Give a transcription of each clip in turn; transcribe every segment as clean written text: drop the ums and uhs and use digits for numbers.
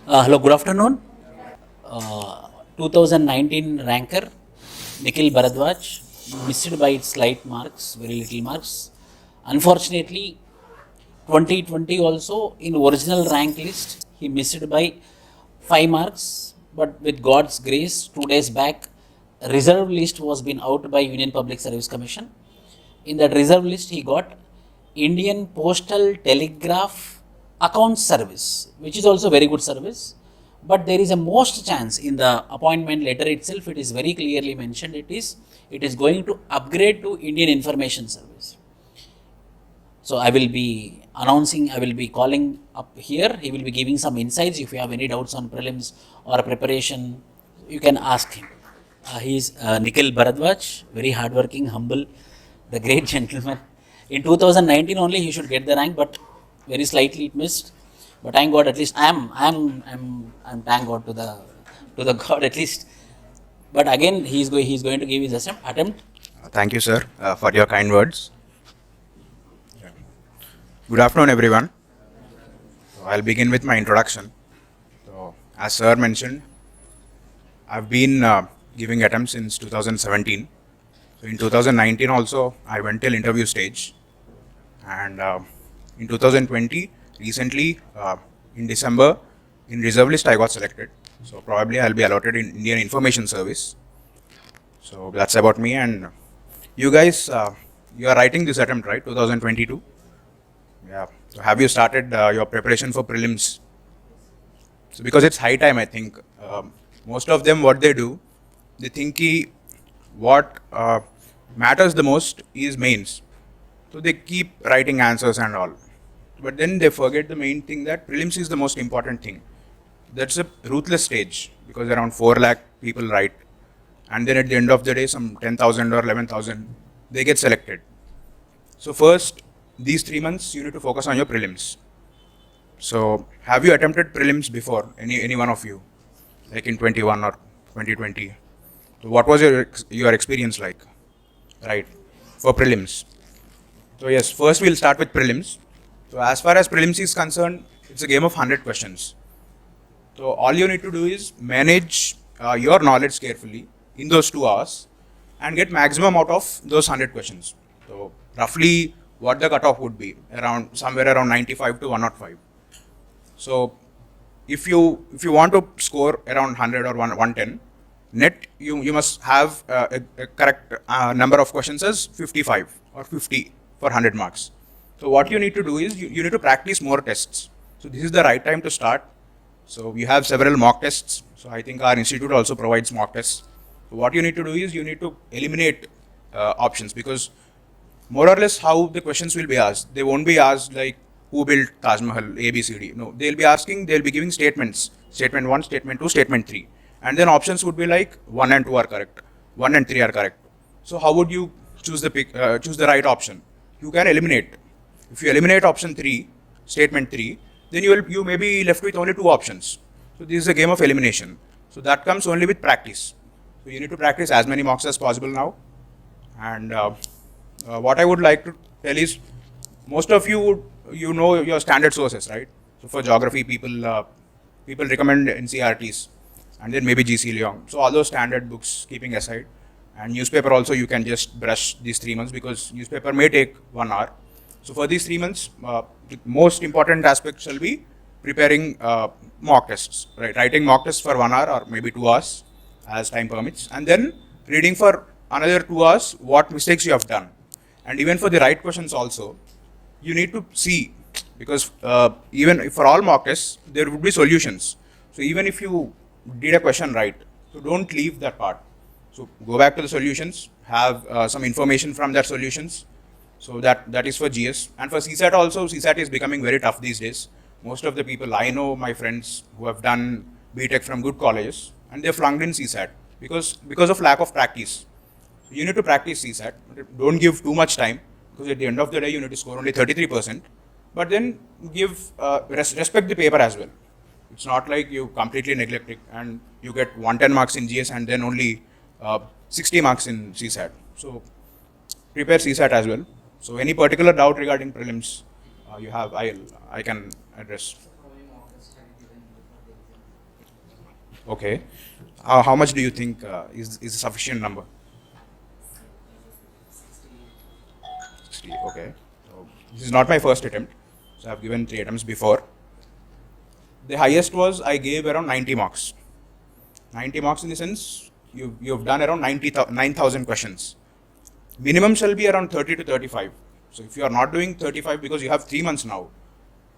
Hello, good afternoon. 2019 ranker NIKHIL BHARADWAJ missed by slight marks, very little marks. Unfortunately, 2020 also in original rank list he missed by 5 marks. But with God's grace, 2 days back, reserve list was been out by Union Public Service Commission. In that reserve list, he got Indian Postal Telegraph Account Service, which is also very good service. But there is a most chance in the appointment letter itself. It is very clearly mentioned. It is going to upgrade to Indian Information Service. So I will be announcing. I will be calling up here. He will be giving some insights. If you have any doubts on prelims or preparation, you can ask him. He is NIKHIL BHARADWAJ, very hardworking, humble, the great gentleman. In 2019 only he should get the rank, but very slightly it missed. But thank God, at least I'm thank God to the God at least. But again, he's going to give his attempt. Thank you, sir, for your kind words. Good afternoon, everyone. I'll begin with my introduction. As sir mentioned, I've been giving attempts since 2017. So in 2019 also, I went till interview stage. And in 2020, recently, in December, in reserve list, I got selected. So probably I'll be allotted in Indian Information Service. So that's about me. And you guys, you are writing this attempt, right? 2022. Yeah. So have you started your preparation for prelims? So because it's high time, I think most of them, what they do, they think what matters the most is mains. So they keep writing answers and all. But then they forget the main thing, that prelims is the most important thing. That's a ruthless stage because around 4 lakh people write. And then at the end of the day, some 10,000 or 11,000, they get selected. So first, these 3 months, you need to focus on your prelims. So have you attempted prelims before, any one of you? Like in 21 or 2020? So what was your experience like, right, for prelims? So yes, first we'll start with prelims. So as far as prelims is concerned, it's a game of 100 questions. So all you need to do is manage your knowledge carefully in those 2 hours and get maximum out of those 100 questions. So roughly what the cutoff would be, somewhere around 95 to 105. So if you want to score around 100 or 110, net you must have a correct number of questions as 55 or 50 for 100 marks. So what you need to do is you need to practice more tests. So this is the right time to start. So we have several mock tests. So I think our institute also provides mock tests. So what you need to do is you need to eliminate options, because more or less how the questions will be asked. They won't be asked like who built Taj Mahal, A, B, C, D. No, they'll be giving statements. Statement 1, statement 2, statement 3. And then options would be like 1 and 2 are correct, 1 and 3 are correct. So how would you choose the right option? You can eliminate. If you eliminate option 3, statement 3, then you may be left with only 2 options. So this is a game of elimination. So that comes only with practice. So you need to practice as many mocks as possible now. And what I would like to tell is, most of you know your standard sources, right? So for geography, people recommend NCERTs, and then maybe GC Leong. So all those standard books keeping aside, and newspaper also you can just brush these 3 months, because newspaper may take 1 hour. So for these 3 months, the most important aspect shall be preparing mock tests, right? Writing mock tests for 1 hour or maybe 2 hours as time permits, and then reading for another 2 hours what mistakes you have done. And even for the right questions also, you need to see, because even for all mock tests, there would be solutions. So even if you did a question right, so don't leave that part. So go back to the solutions, have some information from that solutions. So that is for GS. And for CSAT also, CSAT is becoming very tough these days. Most of the people, I know my friends who have done BTech from good colleges, and they flunked in CSAT because of lack of practice. So you need to practice CSAT. Don't give too much time, because at the end of the day, you need to score only 33%. But then respect the paper as well. It's not like you completely neglect it and you get 110 marks in GS and then only 60 marks in CSAT. So prepare CSAT as well. So any particular doubt regarding prelims you have, I can address. Okay. How much do you think is a sufficient number? 60. Okay. So this is not my first attempt. So I've given 3 attempts before. The highest was I gave around 90 marks. 90 marks in the sense you've done around 9,000 questions. Minimum shall be around 30 to 35. So if you are not doing 35 because you have 3 months now,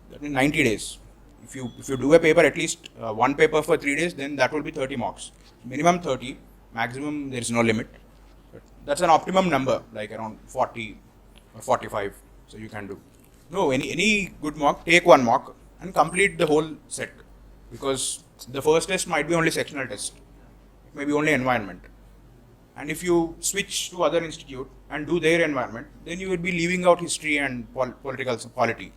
that means 90 days. If you do a paper, at least one paper for 3 days, then that will be 30 marks. Minimum 30, maximum there is no limit. But that's an optimum number, like around 40 or 45. So you can do. No, any good mock, take one mock and complete the whole set. Because the first test might be only sectional test. It may be only environment. And if you switch to other institute and do their environment, then you will be leaving out history and political polity.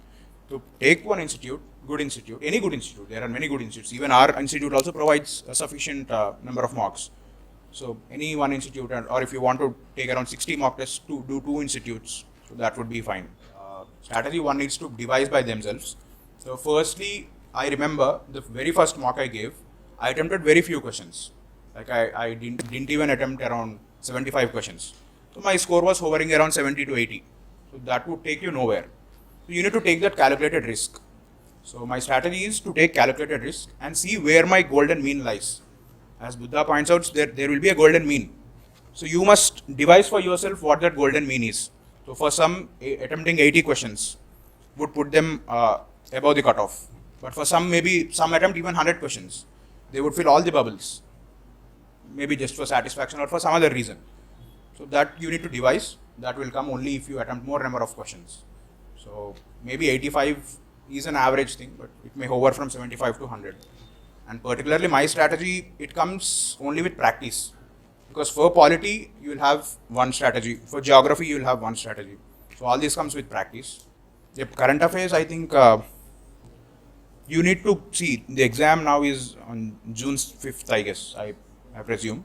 So take one institute, good institute, any good institute. There are many good institutes. Even our institute also provides a sufficient number of mocks. So any one institute, or if you want to take around 60 mock tests, to do 2 institutes, so that would be fine. Strategy one needs to devise by themselves. So firstly, I remember the very first mock I gave, I attempted very few questions. Like I didn't even attempt around 75 questions. So my score was hovering around 70 to 80. So that would take you nowhere. So you need to take that calculated risk. So my strategy is to take calculated risk and see where my golden mean lies. As Buddha points out, there will be a golden mean. So you must devise for yourself what that golden mean is. So for some, attempting 80 questions would put them above the cutoff. But for some, maybe some attempt even 100 questions. They would fill all the bubbles. Maybe just for satisfaction or for some other reason. So that you need to devise. That will come only if you attempt more number of questions. So maybe 85 is an average thing, but it may hover from 75 to 100. And particularly my strategy, it comes only with practice. Because for polity, you will have one strategy. For geography, you will have one strategy. So all this comes with practice. The current affairs, I think, you need to see, the exam now is on June 5th, I guess, I presume.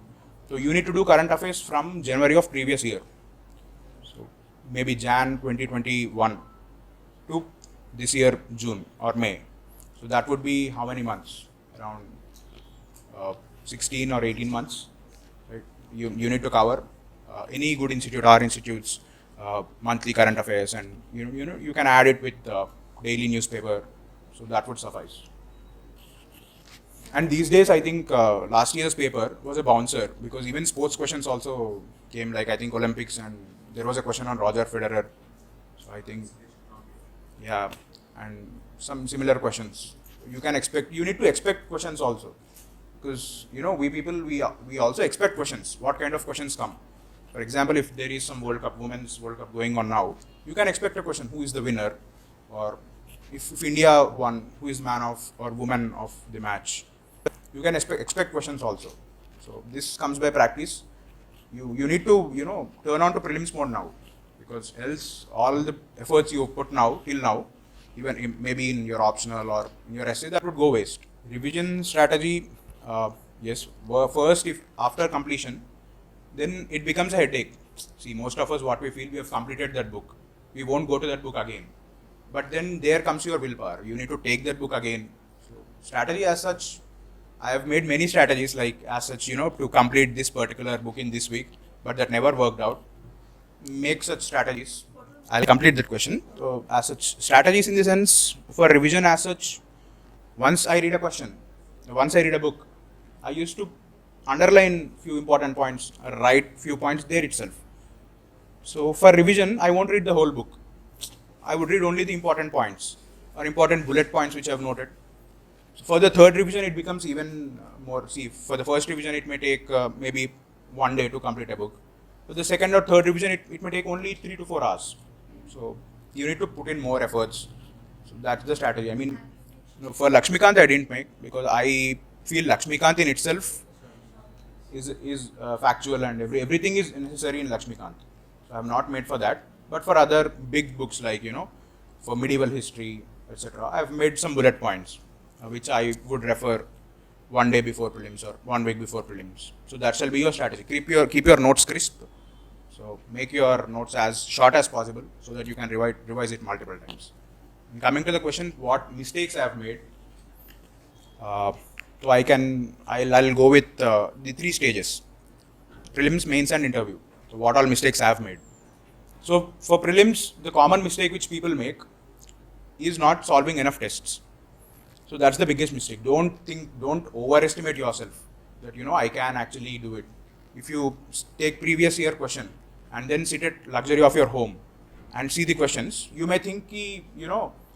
So you need to do current affairs from January of previous year. So maybe Jan 2021 to this year June or May. So that would be how many months? Around 16 or 18 months. Right? You need to cover any good institute, our institutes, monthly current affairs, and you can add it with daily newspaper. So that would suffice. And these days, I think last year's paper was a bouncer, because even sports questions also came, like I think Olympics, and there was a question on Roger Federer. So I think, yeah, and some similar questions. You can expect, you need to expect questions also, because we people, we also expect questions. What kind of questions come? For example, if there is some World Cup, Women's World Cup going on now, you can expect a question: who is the winner? Or if India won, who is man of or woman of the match? You can expect questions also. So this comes by practice. You need to turn on to prelims mode now, because else all the efforts you put now till now, even maybe in your optional or in your essay, that would go waste. Revision strategy, yes. First, if after completion, then it becomes a headache. See, most of us, what we feel, we have completed that book. We won't go to that book again. But then there comes your willpower. You need to take that book again. So strategy as such, I have made many strategies like as such, to complete this particular book in this week, but that never worked out. Make such strategies. I'll complete that question. So as such, strategies in the sense for revision as such, once I read a question, once I read a book, I used to underline few important points, write few points there itself. So for revision, I won't read the whole book. I would read only the important points or important bullet points which I have noted. So for the third revision, it becomes even more. See, for the first revision, it may take maybe 1 day to complete a book. For the second or third revision, it may take only 3 to 4 hours. So you need to put in more efforts. So that's the strategy. I mean, for Lakshmikant, I didn't make, because I feel Lakshmikant in itself is factual, and everything is necessary in Lakshmikant. So I have not made for that. But for other big books like, for medieval history, etc., I have made some bullet points, which I would refer 1 day before prelims or 1 week before prelims. So that shall be your strategy. Keep your notes crisp. So make your notes as short as possible so that you can revise it multiple times. And coming to the question, what mistakes I have made, So I'll go with the 3 stages: prelims, mains, and interview. So what all mistakes I have made. So for prelims, the common mistake which people make is not solving enough tests. So that's the biggest mistake. Don't overestimate yourself that I can actually do it. If you take previous year question and then sit at luxury of your home and see the questions, you may think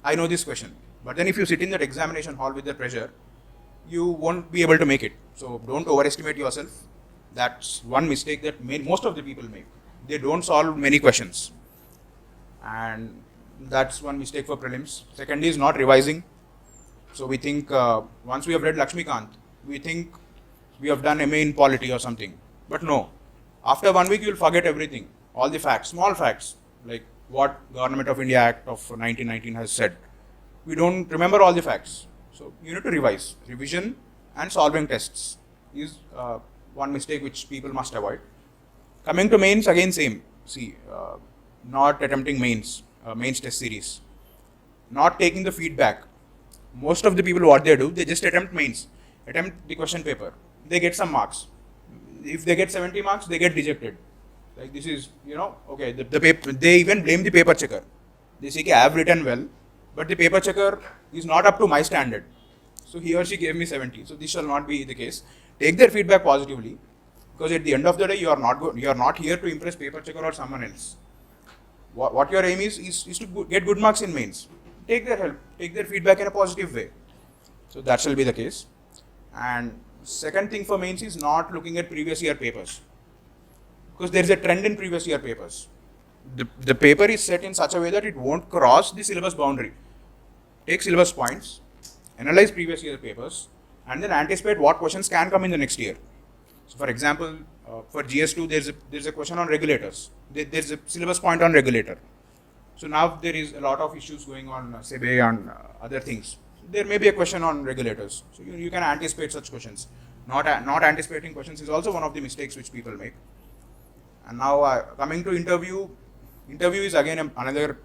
I know this question. But then if you sit in that examination hall with the pressure, you won't be able to make it. So don't overestimate yourself. That's one mistake that most of the people make. They don't solve many questions. And that's one mistake for prelims. Second is not revising. So we think once we have read Lakshmikant, we think we have done MA in polity or something. But no. After 1 week, you will forget everything. All the facts, small facts, like what Government of India Act of 1919 has said. We don't remember all the facts. So you need to revise. Revision and solving tests is one mistake which people must avoid. Coming to mains, again same. See, not attempting mains test series. Not taking the feedback. Most of the people, what they do, they just attempt the question paper. They get some marks. If they get 70 marks, they get rejected. Like this is, okay, the paper, they even blame the paper checker. They say, I have written well, but the paper checker is not up to my standard. So he or she gave me 70. So this shall not be the case. Take their feedback positively, because at the end of the day, you are not here to impress paper checker or someone else. What your aim is to get good marks in mains. Take their help, take their feedback in a positive way. So that shall be the case. And second thing for mains is not looking at previous year papers, because there is a trend in previous year papers. The paper is set in such a way that it won't cross the syllabus boundary. Take syllabus points, analyze previous year papers, and then anticipate what questions can come in the next year. So for example, for GS2, there's a question on regulators. There's a syllabus point on regulator. So now there is a lot of issues going on, SEBI and other things. There may be a question on regulators. So you can anticipate such questions. Not anticipating questions is also one of the mistakes which people make. And now coming to interview. Interview is again another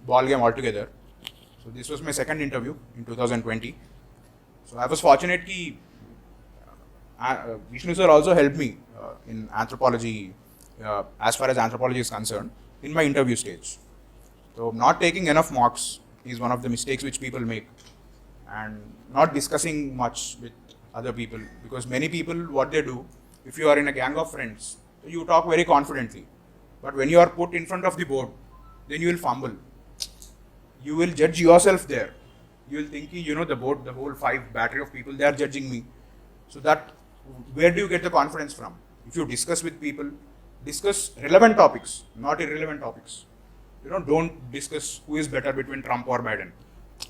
ball game altogether. So this was my second interview in 2020. So I was fortunate that Vishnu sir also helped me in anthropology, as far as anthropology is concerned, in my interview stage. So not taking enough marks is one of the mistakes which people make, and not discussing much with other people, because many people, what they do, if you are in a gang of friends, you talk very confidently, but when you are put in front of the board, then you will fumble. You will judge yourself there. You will think, the board, the whole 5 battery of people, they are judging me. So that, where do you get the confidence from? If you discuss with people, discuss relevant topics, not irrelevant topics. Don't discuss who is better between Trump or Biden.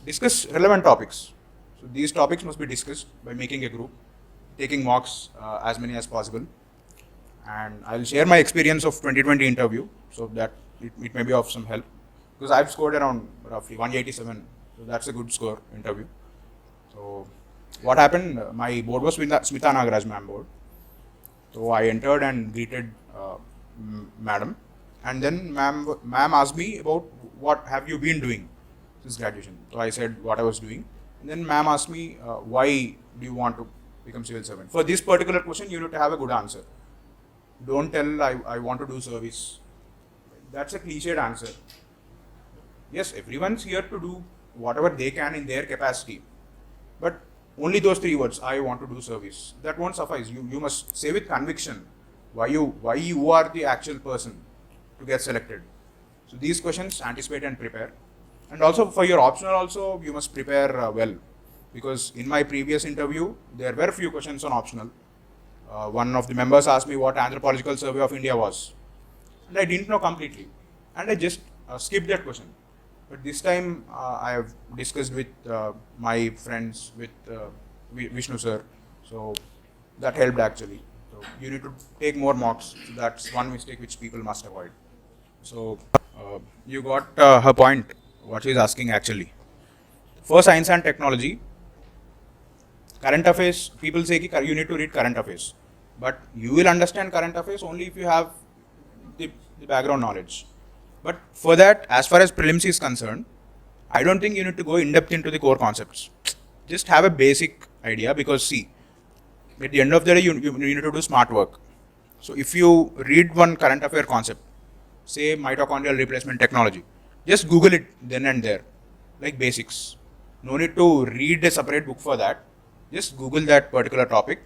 Discuss relevant topics. So these topics must be discussed by making a group, taking mocks as many as possible. And I'll share my experience of 2020 interview, so that it may be of some help. Because I've scored around roughly 187, so that's a good score interview. So what happened, my board was Smita Nagaraj ma'am board. So I entered and greeted madam. And then ma'am asked me about what have you been doing since graduation. So I said what I was doing. And then ma'am asked me, why do you want to become civil servant? For this particular question, you need to have a good answer. Don't tell I want to do service. That's a cliched answer. Yes, everyone's here to do whatever they can in their capacity. But only those 3 words, I want to do service, that won't suffice. You must say with conviction why you are the actual person to get selected. So these questions, anticipate and prepare. And also for your optional also, you must prepare well. Because in my previous interview, there were few questions on optional. One of the members asked me what Anthropological Survey of India was. And I didn't know completely. And I just skipped that question. But this time I have discussed with my friends, with Vishnu sir. So that helped actually. So you need to take more mocks. So that's one mistake which people must avoid. So you got her point, what she is asking actually. For science and technology, current affairs, people say you need to read current affairs. But you will understand current affairs only if you have the background knowledge. But for that, as far as prelims is concerned, I don't think you need to go in depth into the core concepts. Just have a basic idea, because see, at the end of the day, you need to do smart work. So if you read one current affair concept, say mitochondrial replacement technology, just Google it then and there, like basics. No need to read a separate book for that. Just Google that particular topic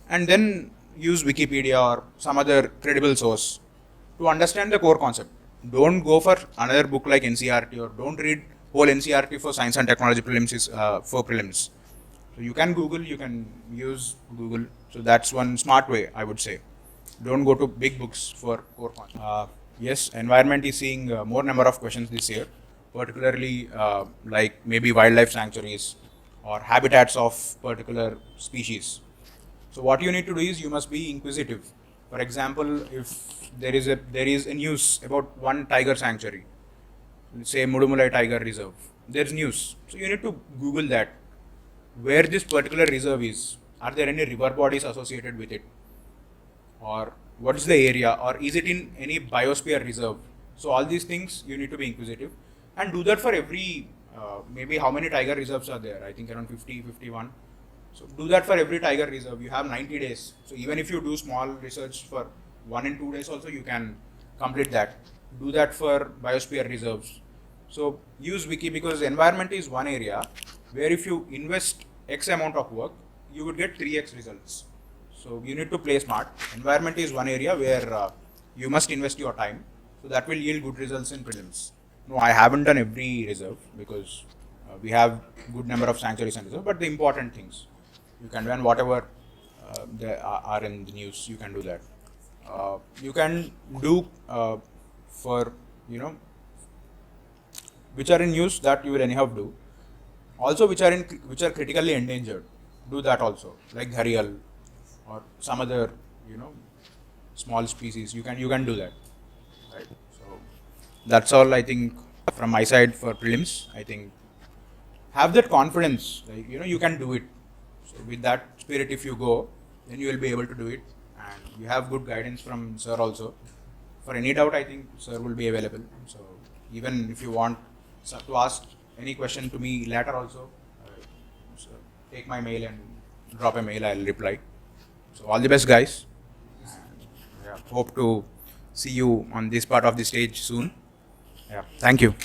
and then use Wikipedia or some other credible source to understand the core concept. Don't go for another book like NCERT, or don't read whole NCERT for science and technology prelims for prelims. So you can Google, you can use Google. So that's one smart way, I would say. Don't go to big books for core concept. Yes, environment is seeing more number of questions this year, particularly like maybe wildlife sanctuaries or habitats of particular species. So what you need to do is you must be inquisitive. For example, if there is a news about one tiger sanctuary, say Mudumulai Tiger Reserve, there's news. So you need to Google that. Where this particular reserve is, are there any river bodies associated with it? Or what is the area? Or is it in any biosphere reserve? So all these things you need to be inquisitive and do that for every, maybe how many tiger reserves are there? I think around 50, 51. So do that for every tiger reserve. You have 90 days. So even if you do small research for 1 and 2 days also, you can complete that. Do that for biosphere reserves. So use Wiki, because environment is one area where if you invest X amount of work, you would get 3x results. So you need to play smart. Environment is one area where you must invest your time. So that will yield good results in prelims. No, I haven't done every reserve because we have good number of sanctuaries and reserve, but the important things. You can run whatever there are in the news, you can do that. You can do for, which are in news that you will anyhow do. Also which are critically endangered, do that also, like gharial or some other, small species. You can do that, right? So that's all I think from my side for prelims. I think have that confidence, like you can do it. So with that spirit, if you go, then you will be able to do it, and you have good guidance from sir also. For any doubt, I think sir will be available. So even if you want to ask any question to me later also, so take my mail and drop a mail, I'll reply. So all the best, guys. And, yeah, hope to see you on this part of the stage soon. Yeah, thank you.